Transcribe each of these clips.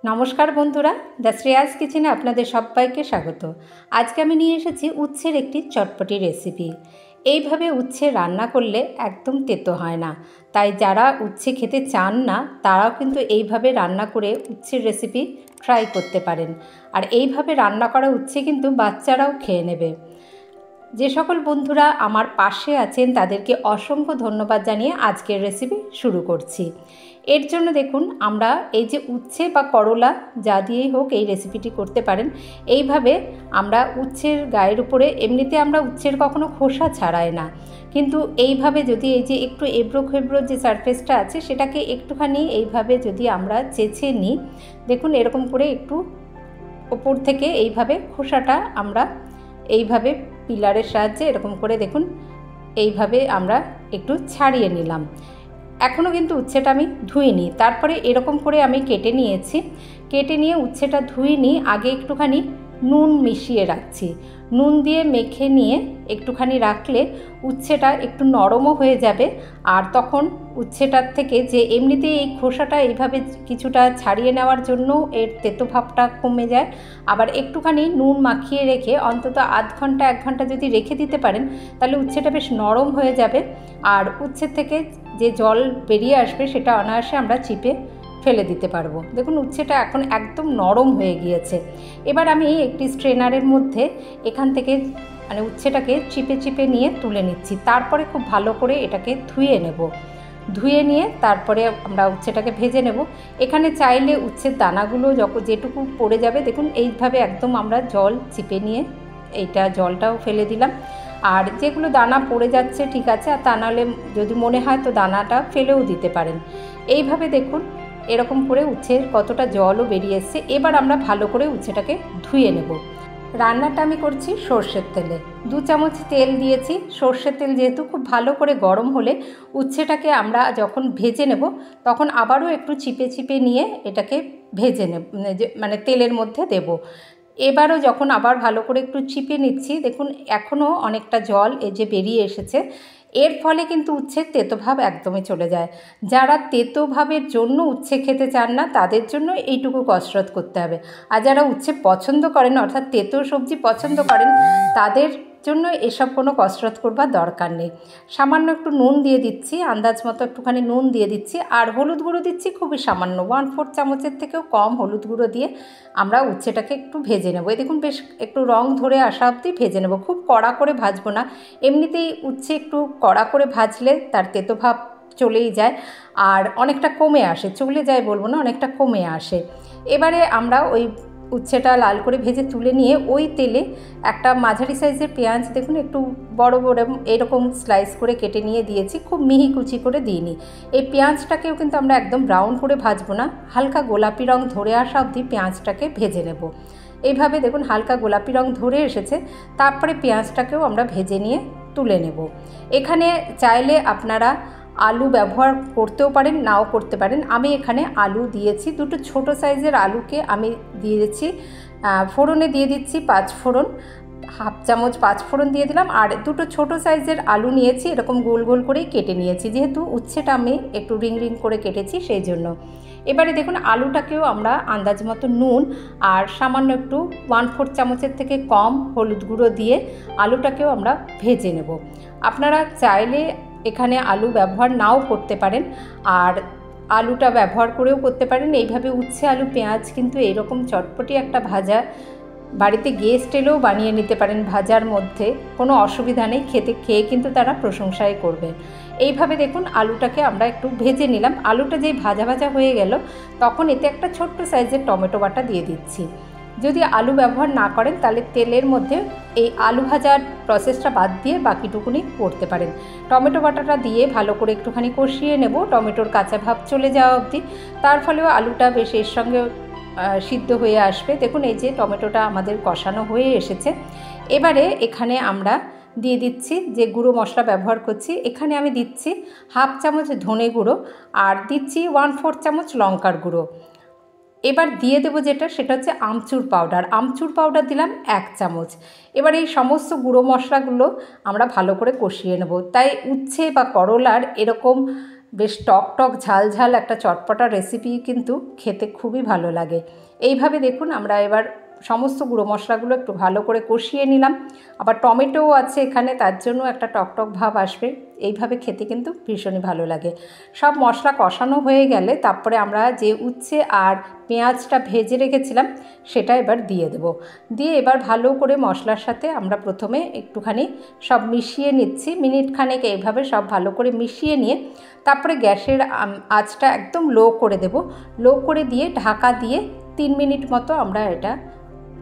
নমস্কার বন্ধুরা, দ্য শ্রেয়াস কিচেনে আপনাদের সবাইকে স্বাগত। আজকে আমি নিয়ে এসেছি উচ্ছের একটি চটপটি রেসিপি। এইভাবে উচ্ছে রান্না করলে একদম তেতো হয় না, তাই যারা উচ্ছে খেতে চান না তারাও কিন্তু এইভাবে রান্না করে উচ্ছের রেসিপি ট্রাই করতে পারেন। আর এইভাবে রান্না করা উচ্ছে কিন্তু বাচ্চারাও খেয়ে নেবে। যে সকল বন্ধুরা আমার পাশে আছেন তাদেরকে অসংখ্য ধন্যবাদ জানিয়ে আজকের রেসিপি শুরু করছি। এর জন্য দেখুন, আমরা এই যে উচ্ছে বা করলা যা দিয়েই হোক এই রেসিপিটি করতে পারেন। এইভাবে আমরা উচ্ছের গায়ের উপরে এমনিতে আমরা উচ্ছের কখনো খোসা ছাড়াই না, কিন্তু এইভাবে যদি এই যে একটু এবড়ো খেবড়ো যে সারফেসটা আছে সেটাকে একটুখানি এইভাবে যদি আমরা চেঁচে নিই, দেখুন এরকম করে একটু ওপর থেকে এইভাবে খোসাটা আমরা এইভাবে পিলারের সাহায্যে এরকম করে দেখুন এইভাবে আমরা একটু ছাড়িয়ে নিলাম। এখনও কিন্তু উচ্ছেটা আমি ধুইনি, তারপরে এরকম করে আমি কেটে নিয়েছি। কেটে নিয়ে উচ্ছেটা ধুইনি, আগে একটুখানি নুন মিশিয়ে রাখছি। নুন দিয়ে মেখে নিয়ে একটুখানি রাখলে উচ্ছেটা একটু নরমও হয়ে যাবে। আর তখন উচ্ছেটার থেকে যে এমনিতেই এই খোসাটা এইভাবে কিছুটা ছাড়িয়ে নেওয়ার জন্য এর তেতো ভাবটা কমে যায়। আবার একটুখানি নুন মাখিয়ে রেখে অন্তত আধ ঘন্টা 1 ঘন্টা যদি রেখে দিতে পারেন তাহলে উচ্ছেটা বেশ নরম হয়ে যাবে। আর উচ্ছের থেকে যে জল বেরিয়ে আসবে সেটা অনায়াসে আমরা চিপে ফেলে দিতে পারবো। দেখুন উচ্ছেটা এখন একদম নরম হয়ে গিয়েছে। এবার আমি একটি স্ট্রেনারের মধ্যে এখান থেকে উচ্ছেটাকে চিপে চিপে নিয়ে তুলে নিচ্ছি। তারপরে খুব ভালো করে এটাকে ধুয়ে নেব। ধুয়ে নিয়ে তারপরে আমরা উচ্ছেটাকে ভেজে নেব। এখানে চাইলে উচ্ছের দানাগুলো যেটুকু পড়ে যাবে, দেখুন এইভাবে একদম আমরা জল চিপে নিয়ে এইটা জলটাও ফেলে দিলাম। আর যেগুলো দানা পড়ে যাচ্ছে ঠিক আছে, আর তা নাহলে যদি মনে হয় তো দানাটা ফেলেও দিতে পারেন। এইভাবে দেখুন এরকম করে উচ্ছের কতটা জলও বেরিয়ে এসছে। এবার আমরা ভালো করে উচ্ছেটাকে ধুয়ে নেব। রান্নাটা আমি করছি সর্ষের তেলে। 2 চামচ তেল দিয়েছি। সর্ষের তেল যেহেতু খুব ভালো করে গরম হলে উচ্ছেটাকে আমরা যখন ভেজে নেব তখন আবারও একটু চিপে চিপে নিয়ে এটাকে ভেজে নেব, তেলের মধ্যে দেব। এবারও যখন আবার ভালো করে একটু চিপে নিচ্ছি, দেখুন এখনও অনেকটা জল এই যে বেরিয়ে এসেছে। এর ফলে কিন্তু উচ্ছের তেতোভাব একদমই চলে যায়। যারা তেতোভাবের জন্য উচ্ছে খেতে চান না তাদের জন্য এইটুকু কসরত করতে হবে। আর যারা উচ্ছে পছন্দ করেন, অর্থাৎ তেতো সবজি পছন্দ করেন, তাদের জন্য এসব কোনো কসরত করবার দরকার নেই। সামান্য একটু নুন দিয়ে দিচ্ছি, আন্দাজ মতো একটুখানি নুন দিয়ে দিচ্ছি। আর হলুদ গুঁড়ো দিচ্ছি খুবই সামান্য, 1/4 চামচের থেকেও কম হলুদ গুঁড়ো দিয়ে আমরা উচ্ছেটাকে একটু ভেজে নেব। এই দেখুন বেশ একটু রং ধরে আসা অবধি ভেজে নেব, খুব কড়া করে ভাজবো না। এমনিতেই উচ্ছে একটু কড়া করে ভাজলে তার তেতো ভাব চলেই যায় আর অনেকটা কমে আসে, চলে যায় বলবো না, অনেকটা কমে আসে। এবারে আমরা ওই উচ্ছেটা লাল করে ভেজে তুলে নিয়ে ওই তেলে একটা মাঝারি সাইজের পেঁয়াজ, দেখুন একটু বড় বড় এরকম স্লাইস করে কেটে নিয়ে দিয়েছি, খুব মিহি কুচি করে দিইনি। এই পেঁয়াজটাকেও কিন্তু আমরা একদম ব্রাউন করে ভাজবো না, হালকা গোলাপি রং ধরে আসা অবধি পেঁয়াজটাকে ভেজে নেব। এইভাবে দেখুন হালকা গোলাপি রং ধরে এসেছে, তারপরে পেঁয়াজটাকেও আমরা ভেজে নিয়ে তুলে নেব। এখানে চাইলে আপনারা আলু ব্যবহার করতেও পারেন, নাও করতে পারেন। আমি এখানে আলু দিয়েছি, 2টো ছোটো সাইজের আলুকে আমি দিয়েছি। ফোড়নে দিয়ে দিচ্ছি 5 ফোড়ন, 1/2 চামচ 5 ফোড়ন দিয়ে দিলাম। আর 2টো ছোটো সাইজের আলু নিয়েছি, এরকম গোল গোল করেই কেটে নিয়েছি, যেহেতু উচ্ছেটা আমি একটু রিং রিং করে কেটেছি সেই জন্য। এবারে দেখুন আলুটাকেও আমরা আন্দাজ মতো নুন আর সামান্য একটু 1/4 চামচের থেকে কম হলুদ গুঁড়ো দিয়ে আলুটাকেও আমরা ভেজে নেব। আপনারা চাইলে এখানে আলু ব্যবহার নাও করতে পারেন, আর আলুটা ব্যবহার করেও করতে পারেন। এইভাবে উচ্ছে আলু পেঁয়াজ কিন্তু এইরকম চটপটি একটা ভাজা বাড়িতে গেস্ট এলেও বানিয়ে নিতে পারেন, ভাজার মধ্যে কোনো অসুবিধা নেই, খেয়ে কিন্তু তারা প্রশংসাই করবে। এইভাবে দেখুন আলুটাকে আমরা একটু ভেজে নিলাম। আলুটা যেই ভাজা ভাজা হয়ে গেল তখন এতে একটা ছোট্ট সাইজের টমেটো বাটা দিয়ে দিচ্ছি। যদি আলু ব্যবহার না করেন তাহলে তেলের মধ্যে এই আলু ভাজার প্রসেসটা বাদ দিয়ে বাকিটুকুনি করতে পারেন। টমেটো বাটাটা দিয়ে ভালো করে একটুখানি কষিয়ে নেব, টমেটোর কাঁচা ভাব চলে যাওয়া অবধি। তার ফলেও আলুটা বেশ এর সঙ্গে সিদ্ধ হয়ে আসবে। দেখুন এই যে টমেটোটা আমাদের কষানো হয়ে এসেছে। এবারে এখানে আমরা দিয়ে দিচ্ছি যে গুঁড়ো মশলা ব্যবহার করছি। এখানে আমি দিচ্ছি 1/2 চামচ ধনে গুঁড়ো আর দিচ্ছি 1/4 চামচ লঙ্কার গুঁড়ো। এবার দিয়ে দেবো সেটা হচ্ছে আমচুর পাউডার। আমচুর পাউডার দিলাম 1 চামচ। এবার এই সমস্ত গুঁড়ো মশলাগুলো আমরা ভালো করে কষিয়ে নেব। তাই উচ্ছে বা করলার এরকম বেশ টক টক ঝাল ঝাল একটা চটপটা রেসিপি কিন্তু খেতে খুবই ভালো লাগে। এইভাবে দেখুন আমরা এবার সমস্ত গুঁড়ো মশলাগুলো একটু ভালো করে কষিয়ে নিলাম। আবার টমেটোও আছে এখানে, তার জন্য একটা টকটক ভাব আসবে। এইভাবে খেতে কিন্তু ভীষণই ভালো লাগে। সব মশলা কষানো হয়ে গেলে তারপরে আমরা যে উচ্ছে আর পেঁয়াজটা ভেজে রেখেছিলাম সেটা এবার দিয়ে দেব। দিয়ে এবার ভালো করে মশলার সাথে আমরা প্রথমে একটুখানি সব মিশিয়ে নিচ্ছি, মিনিট খানেক এইভাবে সব ভালো করে মিশিয়ে নিয়ে তারপরে গ্যাসের আঁচটা একদম লো করে দেব। লো করে দিয়ে ঢাকা দিয়ে 3 মিনিট মতো আমরা এটা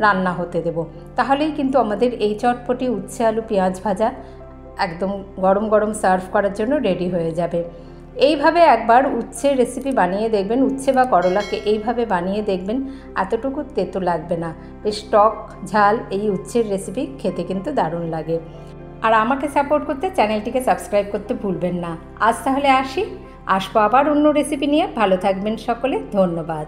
রান্না হতে দেব। তাহলেই কিন্তু আমাদের এই চটপটি উচ্ছে আলু পেঁয়াজ ভাজা একদম গরম গরম সার্ভ করার জন্য রেডি হয়ে যাবে। এইভাবে একবার উচ্ছের রেসিপি বানিয়ে দেখবেন, উচ্ছে বা করলাকে এইভাবে বানিয়ে দেখবেন, এতটুকু তেতো লাগবে না। বেশ টক ঝাল এই উচ্ছের রেসিপি খেতে কিন্তু দারুণ লাগে। আর আমাকে সাপোর্ট করতে চ্যানেলটিকে সাবস্ক্রাইব করতে ভুলবেন না। আজ তাহলে আসবো আবার অন্য রেসিপি নিয়ে। ভালো থাকবেন সকলে, ধন্যবাদ।